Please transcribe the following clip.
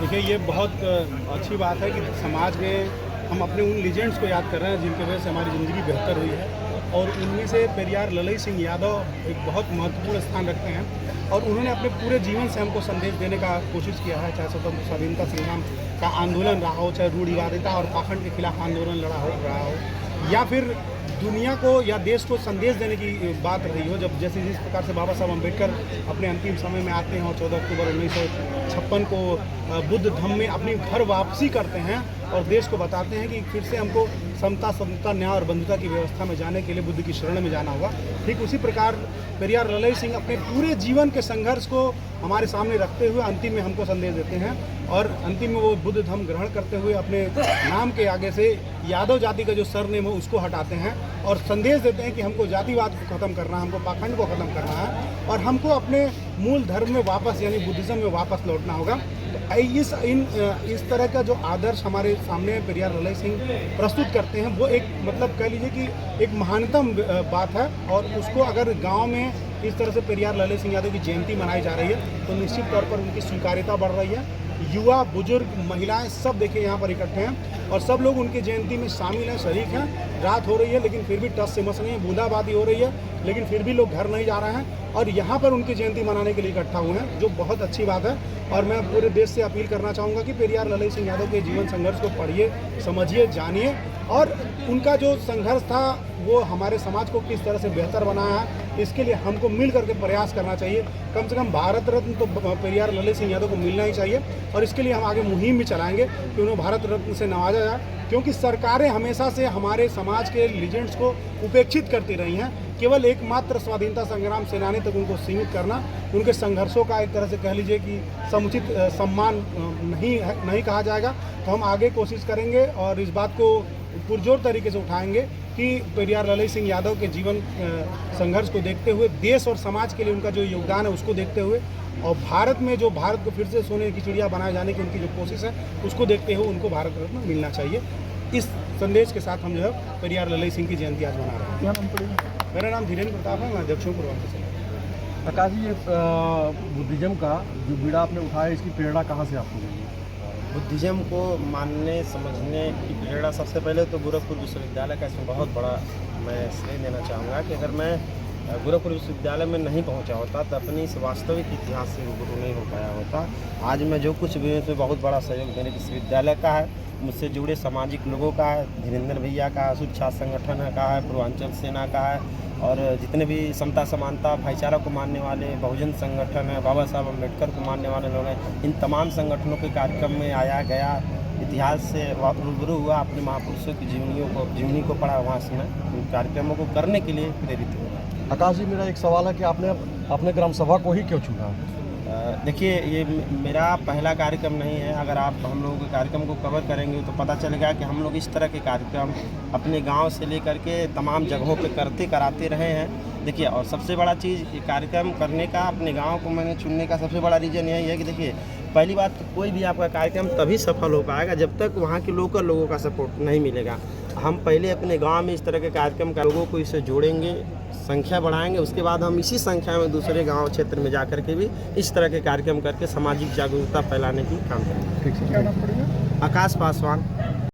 देखिए, ये बहुत अच्छी बात है कि समाज में हम अपने उन लीजेंड्स को याद कर रहे हैं जिनकी वजह से हमारी ज़िंदगी बेहतर हुई है। और उनमें से पेरियार ललई सिंह यादव एक बहुत महत्वपूर्ण स्थान रखते हैं और उन्होंने अपने पूरे जीवन से हमको संदेश देने का कोशिश किया है, चाहे स्वतंत्र स्वाधीनता संग्राम का आंदोलन रहा हो, चाहे रूढ़िवादिता और पाखंड के खिलाफ आंदोलन रहा हो, या फिर दुनिया को या देश को संदेश देने की बात रही हो। जब जैसे जिस प्रकार से बाबा साहब अम्बेडकर अपने अंतिम समय में आते हैं और 14 अक्टूबर 1956 को बुद्ध धम्म में अपनी घर वापसी करते हैं और देश को बताते हैं कि फिर से हमको समता, न्याय और बंधुता की व्यवस्था में जाने के लिए बुद्ध की शरण में जाना होगा। ठीक उसी प्रकार पेरियार ललई सिंह अपने पूरे जीवन के संघर्ष को हमारे सामने रखते हुए अंतिम में हमको संदेश देते हैं और अंतिम में वो बुद्ध धम्म ग्रहण करते हुए अपने नाम के आगे से यादव जाति का जो सरनेम है उसको हटाते हैं और संदेश देते हैं कि हमको जातिवाद को ख़त्म करना है, हमको पाखंड को ख़त्म करना है और हमको अपने मूल धर्म में वापस यानी बुद्धिज़्म में वापस लौटना होगा। तो इस तरह का जो आदर्श हमारे सामने पेरियार ललई सिंह प्रस्तुत करते हैं वो एक मतलब कह लीजिए कि एक महानतम बात है और उसको अगर गांव में इस तरह से पेरियार ललई सिंह यादव की जयंती मनाई जा रही है तो निश्चित तौर पर उनकी स्वीकार्यता बढ़ रही है। युवा, बुजुर्ग, महिलाएं सब देखिए यहाँ पर इकट्ठे हैं और सब लोग उनकी जयंती में शामिल हैं, शरीक हैं। रात हो रही है लेकिन फिर भी टस से मस नहीं है, बूंदाबांदी हो रही है लेकिन फिर भी लोग घर नहीं जा रहे हैं और यहाँ पर उनकी जयंती मनाने के लिए इकट्ठा हुए हैं, जो बहुत अच्छी बात है। और मैं पूरे देश से अपील करना चाहूँगा कि पेरियार ललई सिंह यादव के जीवन संघर्ष को पढ़िए, समझिए, जानिए और उनका जो संघर्ष था वो हमारे समाज को किस तरह से बेहतर बनाया है इसके लिए हमको मिल करके प्रयास करना चाहिए। कम से कम भारत रत्न तो पेरियार ललई सिंह यादव को मिलना ही चाहिए और इसके लिए हम आगे मुहिम भी चलाएंगे कि उन्हें भारत रत्न से नवाजा जाए, क्योंकि सरकारें हमेशा से हमारे समाज के लीजेंड्स को उपेक्षित करती रही हैं। केवल एकमात्र स्वाधीनता संग्राम सेनानी तक उनको सीमित करना, उनके संघर्षों का एक तरह से कह लीजिए कि समुचित सम्मान नहीं कहा जाएगा। तो हम आगे कोशिश करेंगे और इस बात को पुरजोर तरीके से उठाएंगे कि पेरियार ललई सिंह यादव के जीवन संघर्ष को देखते हुए, देश और समाज के लिए उनका जो योगदान है उसको देखते हुए और भारत में जो भारत को फिर से सोने की चिड़िया बनाए जाने की उनकी जो कोशिश है उसको देखते हुए उनको भारत रत्न मिलना चाहिए। इस संदेश के साथ हम जो है पेरियार ललई सिंह की जयंती आज मना रहे हैं। क्या नाम पड़ेगा? मेरा नाम धीरेन्द्र प्रताप है, मैं अध्यक्षों पूर्वांचल से। प्रकाश जी, ये बुद्धिज्म का जो बीड़ा आपने उठाया इसकी प्रेरणा कहाँ से आपको मिली? बुद्धिज्म को मानने समझने की प्रेरणा सबसे पहले तो गोरखपुर विश्वविद्यालय का इसमें बहुत बड़ा मैं श्रेय देना चाहूँगा कि अगर मैं गोरखपुर विश्वविद्यालय में नहीं पहुँचा होता तो अपनी इस वास्तविक इतिहास से रूबरू नहीं हो पाया होता। आज मैं जो कुछ भी इसमें बहुत बड़ा सहयोग मेरे विश्वविद्यालय का है, मुझसे जुड़े सामाजिक लोगों का है, धीरेन्द्र भैया का, सूर्य छात्र संगठन का है, पूर्वांचल सेना का है और जितने भी समता समानता भाईचारा को मानने वाले बहुजन संगठन है, बाबा साहब अम्बेडकर को मानने वाले लोग हैं, इन तमाम संगठनों के कार्यक्रम में आया गया, इतिहास से रूबरू हुआ, अपने महापुरुषों की जीवनी को पढ़ा, वहाँ से मैं उन कार्यक्रमों को करने के लिए प्रेरित हुआ। आकाश जी, मेरा एक सवाल है कि आपने अपने ग्राम सभा को ही क्यों चुना? देखिए, ये मेरा पहला कार्यक्रम नहीं है। अगर आप हम लोगों के कार्यक्रम को कवर करेंगे तो पता चलेगा कि हम लोग इस तरह के कार्यक्रम अपने गांव से लेकर के तमाम जगहों पे कराते रहे हैं। देखिए, और सबसे बड़ा चीज़ ये कार्यक्रम करने का, अपने गांव को मैंने चुनने का सबसे बड़ा रीज़न यही है कि देखिए, पहली बात तो कोई भी आपका कार्यक्रम तभी सफल हो पाएगा जब तक वहाँ के लोकल लोगों का सपोर्ट नहीं मिलेगा। हम पहले अपने गांव में इस तरह के कार्यक्रम का लोगों को इससे जोड़ेंगे, संख्या बढ़ाएंगे, उसके बाद हम इसी संख्या में दूसरे गांव क्षेत्र में जाकर के भी इस तरह के कार्यक्रम करके सामाजिक जागरूकता फैलाने की काम करेंगे। ठीक है, क्या नाम पड़ेगा? आकाश पासवान।